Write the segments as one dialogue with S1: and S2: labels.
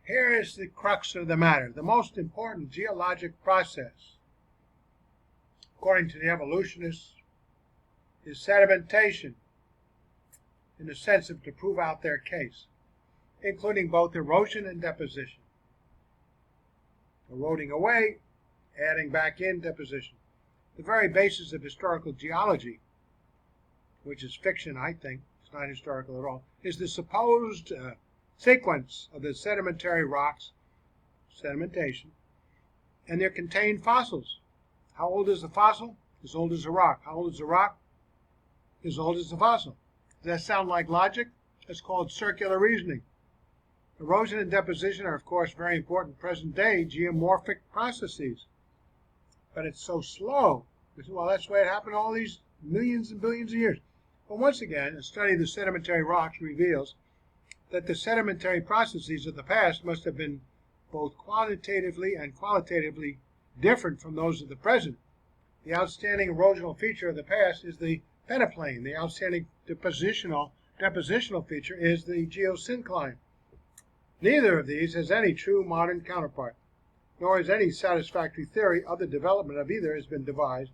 S1: Here is the crux of the matter. The most important geologic process, according to the evolutionists, is sedimentation, in the sense of to prove out their case, including both erosion and deposition. Eroding away, adding back in deposition. The very basis of historical geology, which is fiction, I think, it's not historical at all, is the supposed sequence of the sedimentary rocks, sedimentation, and their contained fossils. How old is the fossil? As old as the rock. How old is the rock? As old as the fossil. Does that sound like logic? It's called circular reasoning. Erosion and deposition are, of course, very important present-day geomorphic processes. But it's so slow. Well, that's the way it happened all these millions and billions of years. But once again, a study of the sedimentary rocks reveals that the sedimentary processes of the past must have been both quantitatively and qualitatively different from those of the present. The outstanding erosional feature of the past is the peneplain. The outstanding depositional feature is the geosyncline. Neither of these has any true modern counterpart, nor has any satisfactory theory of the development of either has been devised,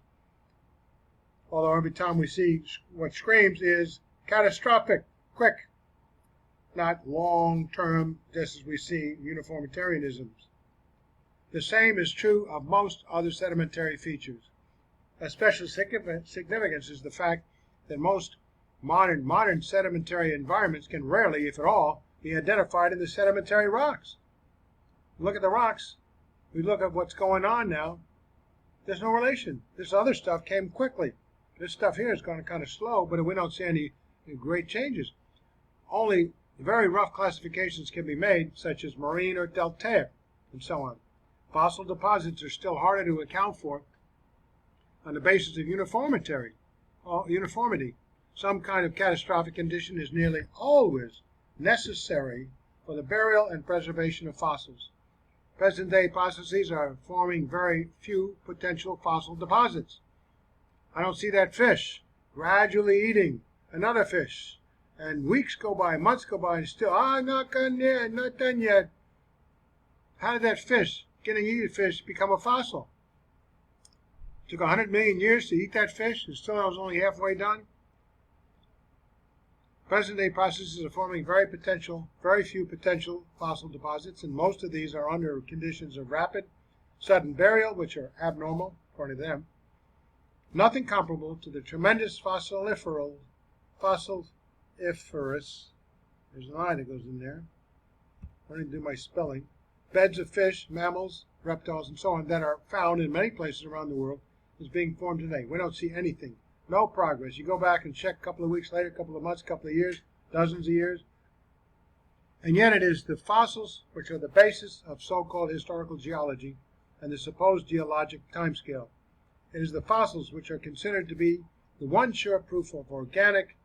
S1: although every time we see what screams is catastrophic, quick, not long-term, just as we see uniformitarianisms. The same is true of most other sedimentary features. Of special significance is the fact that most modern sedimentary environments can rarely, if at all, be identified in the sedimentary rocks. Look at the rocks. We look at what's going on now. There's no relation. This other stuff came quickly. This stuff here is going kind of slow, but we don't see any great changes. Only very rough classifications can be made, such as marine or deltaic, and so on. Fossil deposits are still harder to account for on the basis of uniformity. Some kind of catastrophic condition is nearly always necessary for the burial and preservation of fossils. Present-day processes are forming very few potential fossil deposits. I don't see that fish gradually eating another fish, and weeks go by, months go by, and still, not done yet, not done yet. How did that fish, getting eaten fish, become a fossil? It took 100 million years to eat that fish, and still I was only halfway done. Present-day processes are forming very few potential fossil deposits, and most of these are under conditions of rapid, sudden burial, which are abnormal, according to them. Nothing comparable to the tremendous fossiliferous, there's an I that goes in there, I didn't do my spelling, beds of fish, mammals, reptiles, and so on that are found in many places around the world is being formed today. We don't see anything. No progress. You go back and check a couple of weeks later, a couple of months, a couple of years, dozens of years. And yet it is the fossils which are the basis of so-called historical geology and the supposed geologic timescale. It is the fossils which are considered to be the one sure proof of organic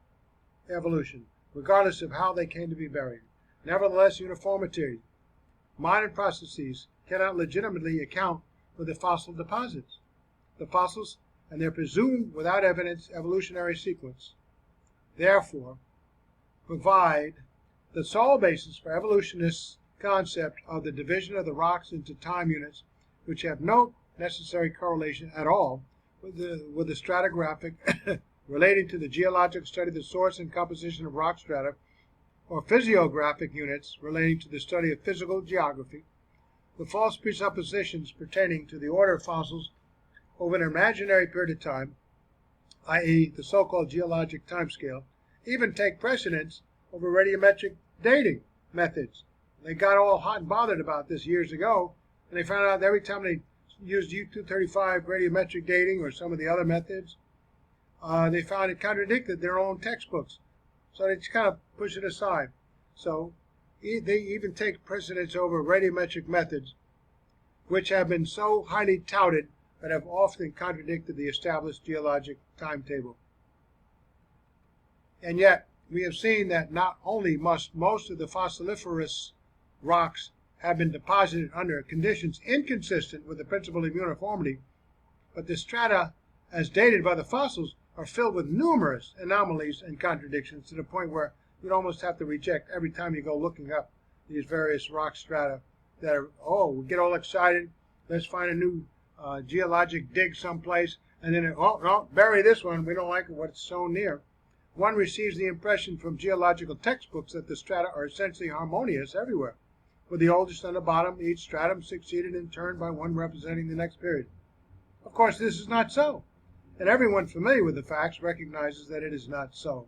S1: evolution, regardless of how they came to be buried. Nevertheless, uniformity. Modern processes cannot legitimately account for the fossil deposits. The fossils and their presumed without evidence evolutionary sequence, therefore, provide the sole basis for evolutionists' concept of the division of the rocks into time units, which have no necessary correlation at all with the stratigraphic relating to the geologic study of the source and composition of rock strata, or physiographic units relating to the study of physical geography. The false presuppositions pertaining to the order of fossils over an imaginary period of time, i.e. the so-called geologic timescale, even take precedence over radiometric dating methods. They got all hot and bothered about this years ago, and they found out that every time they used U-235 radiometric dating or some of the other methods, they found it contradicted their own textbooks. So they just kind of push it aside. So they even take precedence over radiometric methods, which have been so highly touted but have often contradicted the established geologic timetable. And yet, we have seen that not only must most of the fossiliferous rocks have been deposited under conditions inconsistent with the principle of uniformity, but the strata, as dated by the fossils, are filled with numerous anomalies and contradictions to the point where you'd almost have to reject every time you go looking up these various rock strata that are, oh, we get all excited, let's find a new geologic dig someplace, and then, oh, no, bury this one, we don't like what's so near. One receives the impression from geological textbooks that the strata are essentially harmonious everywhere, with the oldest on the bottom, each stratum succeeded in turn by one representing the next period. Of course, this is not so, and everyone familiar with the facts recognizes that it is not so.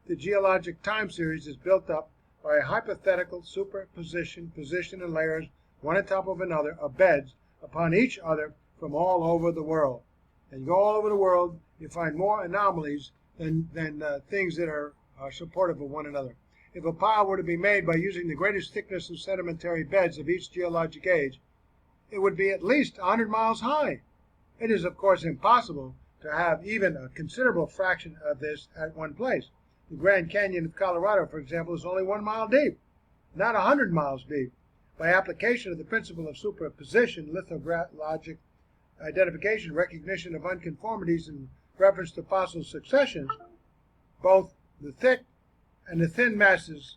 S1: The geologic time series is built up by a hypothetical superposition, position in layers, one on top of another, of beds upon each other from all over the world. And you go all over the world, you find more anomalies than things that are supportive of one another. If a pile were to be made by using the greatest thickness of sedimentary beds of each geologic age, it would be at least 100 miles high. It is, of course, impossible to have even a considerable fraction of this at one place. The Grand Canyon of Colorado, for example, is only 1 mile deep, not 100 miles deep. By application of the principle of superposition, lithologic identification, recognition of unconformities in reference to fossil successions, both the thick and the thin masses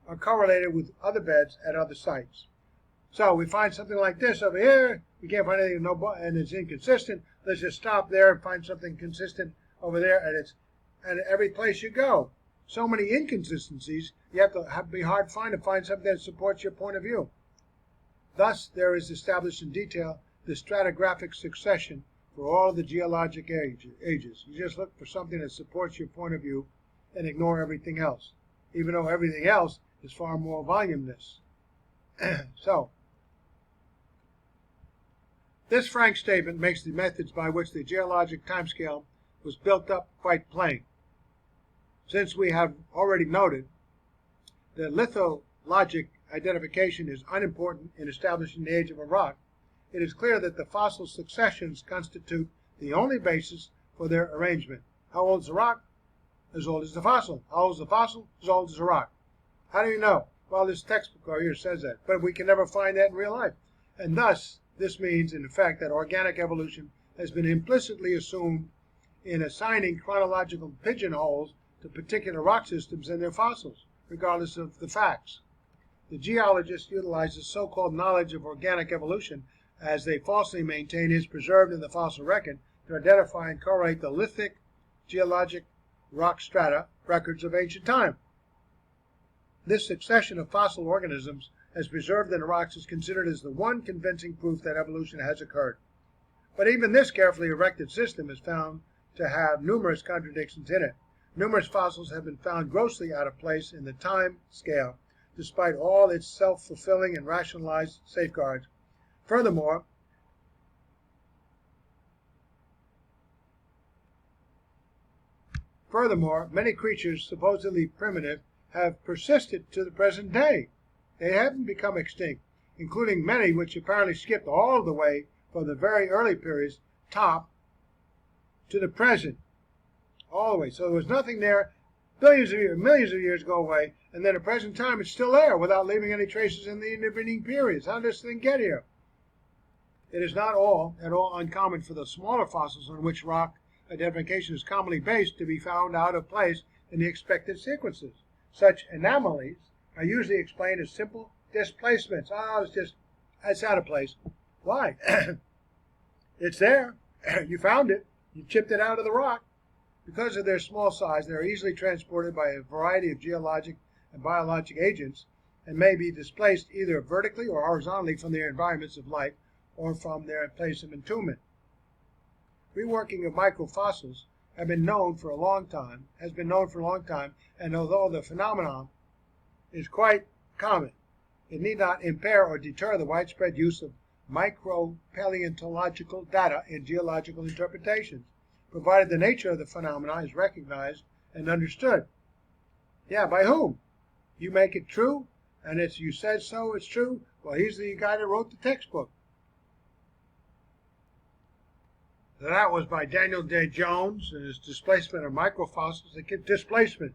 S1: are correlated with other beds at other sites. So we find something like this over here, we can't find anything, and it's inconsistent. Let's just stop there and find something consistent over there, and every place you go, so many inconsistencies, you have to be hard to find something that supports your point of view. Thus, there is established in detail the stratigraphic succession for all the geologic ages. You just look for something that supports your point of view and ignore everything else, even though everything else is far more voluminous. So, this frank statement makes the methods by which the geologic timescale was built up quite plain. Since we have already noted that lithologic identification is unimportant in establishing the age of a rock, it is clear that the fossil successions constitute the only basis for their arrangement. How old is the rock? As old as the fossil. How old is the fossil? As old as the rock. How do you know? Well, this textbook over here says that, but we can never find that in real life. And thus, this means, in effect, that organic evolution has been implicitly assumed in assigning chronological pigeonholes to particular rock systems and their fossils, regardless of the facts. The geologist utilizes so-called knowledge of organic evolution, as they falsely maintain is preserved in the fossil record, to identify and correlate the lithic geologic rock strata records of ancient time. This succession of fossil organisms as preserved in the rocks is considered as the one convincing proof that evolution has occurred. But even this carefully erected system is found to have numerous contradictions in it. Numerous fossils have been found grossly out of place in the time scale, despite all its self-fulfilling and rationalized safeguards. Furthermore, many creatures supposedly primitive have persisted to the present day. They haven't become extinct, including many which apparently skipped all the way from the very early periods, top, to the present, all the way. So there was nothing there, billions of years, millions of years go away, and then at present time it's still there without leaving any traces in the intervening periods. How did this thing get here? It is not at all uncommon for the smaller fossils on which rock identification is commonly based to be found out of place in the expected sequences. Such anomalies are usually explained as simple displacements. It's out of place. Why? It's there. You found it. You chipped it out of the rock. Because of their small size, they are easily transported by a variety of geologic and biologic agents and may be displaced either vertically or horizontally from their environments of life or from their place of entombment. Reworking of microfossils has been known for a long time, and although the phenomenon is quite common, it need not impair or deter the widespread use of micro-paleontological data in geological interpretations, provided the nature of the phenomena is recognized and understood. Yeah, by whom? You make it true, and it's you said so, it's true. Well, he's the guy that wrote the textbook. That was by Daniel Day Jones and his displacement of microfossils. They get displacement.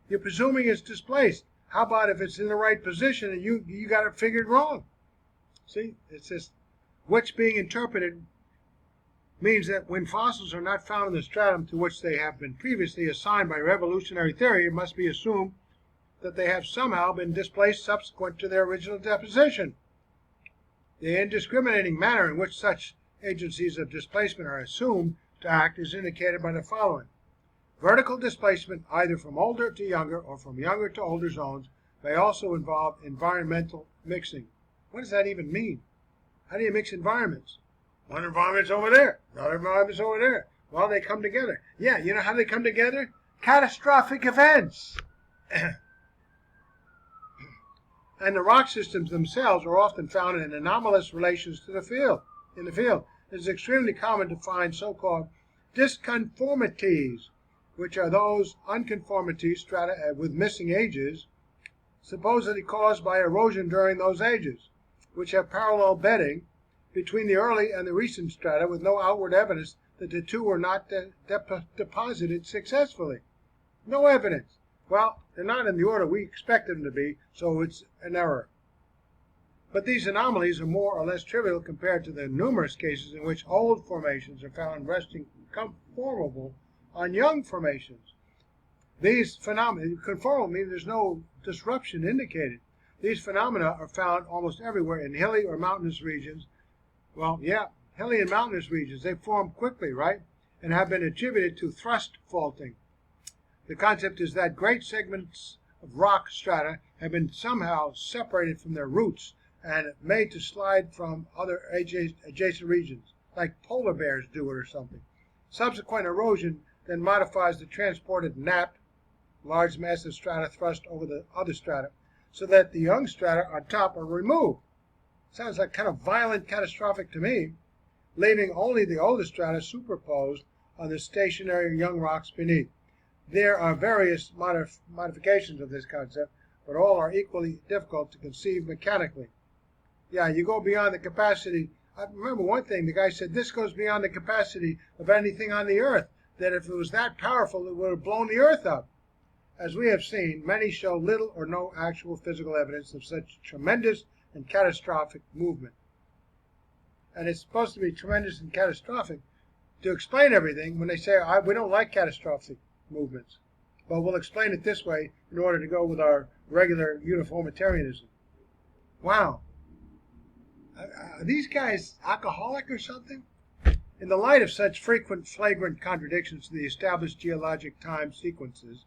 S1: You're presuming it's displaced. How about if it's in the right position and you got it figured wrong? See, it's just what's being interpreted means that when fossils are not found in the stratum to which they have been previously assigned by evolutionary theory, it must be assumed that they have somehow been displaced subsequent to their original deposition. The indiscriminating manner in which such agencies of displacement are assumed to act is indicated by the following. Vertical displacement, either from older to younger or from younger to older zones, may also involve environmental mixing. What does that even mean? How do you mix environments? One environment's over there, another environment's over there. Well, they come together. Yeah, you know how they come together? Catastrophic events. And the rock systems themselves are often found in anomalous relations to the field. In the field, it is extremely common to find so-called disconformities, which are those unconformities strata with missing ages, supposedly caused by erosion during those ages, which have parallel bedding between the early and the recent strata with no outward evidence that the two were not deposited successfully. No evidence. Well, they're not in the order we expect them to be, so it's an error. But these anomalies are more or less trivial compared to the numerous cases in which old formations are found resting conformable on young formations. These phenomena, conformal means there's no disruption indicated. These phenomena are found almost everywhere in hilly or mountainous regions. Well, yeah, hilly and mountainous regions, they form quickly, right? And have been attributed to thrust faulting. The concept is that great segments of rock strata have been somehow separated from their roots and made to slide from other adjacent regions, like polar bears do it or something. Subsequent erosion then modifies the transported nap, large massive strata thrust over the other strata, so that the young strata on top are removed. Sounds like kind of violent, catastrophic to me, leaving only the older strata superposed on the stationary young rocks beneath. There are various modifications of this concept, but all are equally difficult to conceive mechanically. Yeah, you go beyond the capacity. I remember one thing, the guy said, this goes beyond the capacity of anything on the earth, that if it was that powerful, it would have blown the earth up. As we have seen, many show little or no actual physical evidence of such tremendous and catastrophic movement. And it's supposed to be tremendous and catastrophic to explain everything when they say, we don't like catastrophic movements, but we'll explain it this way in order to go with our regular uniformitarianism. Wow. Are these guys alcoholic or something? In the light of such frequent flagrant contradictions to the established geologic time sequences,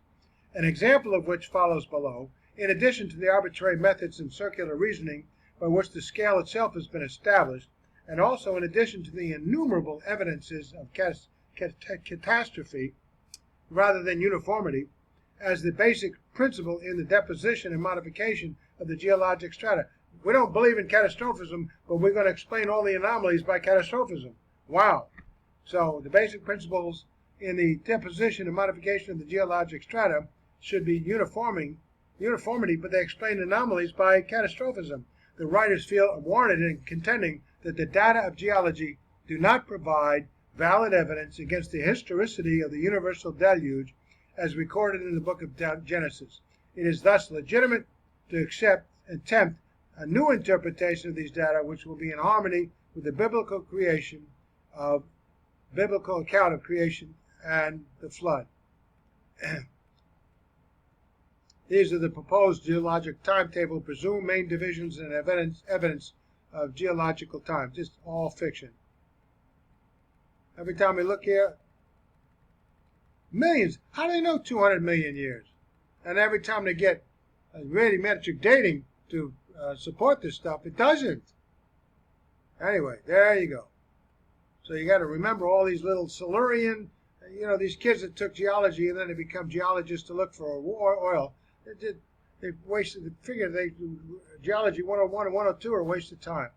S1: an example of which follows below, in addition to the arbitrary methods and circular reasoning by which the scale itself has been established, and also in addition to the innumerable evidences of catastrophe rather than uniformity, as the basic principle in the deposition and modification of the geologic strata. We don't believe in catastrophism, but we're going to explain all the anomalies by catastrophism. Wow. So the basic principles in the deposition and modification of the geologic strata should be uniformity, but they explain anomalies by catastrophism. The writers feel warranted in contending that the data of geology do not provide valid evidence against the historicity of the universal deluge as recorded in the book of Genesis. It is thus legitimate to attempt a new interpretation of these data which will be in harmony with the biblical account of creation and the flood. These are the proposed geologic timetable, presumed main divisions and evidence of geological time. Just all fiction. Every time we look here, millions. How do they know 200 million years? And every time they get radiometric dating to support this stuff, it doesn't. Anyway, there you go. So you got to remember all these little Silurian, these kids that took geology and then they become geologists to look for oil. They wasted. They figured geology 101 and 102 are a waste of time.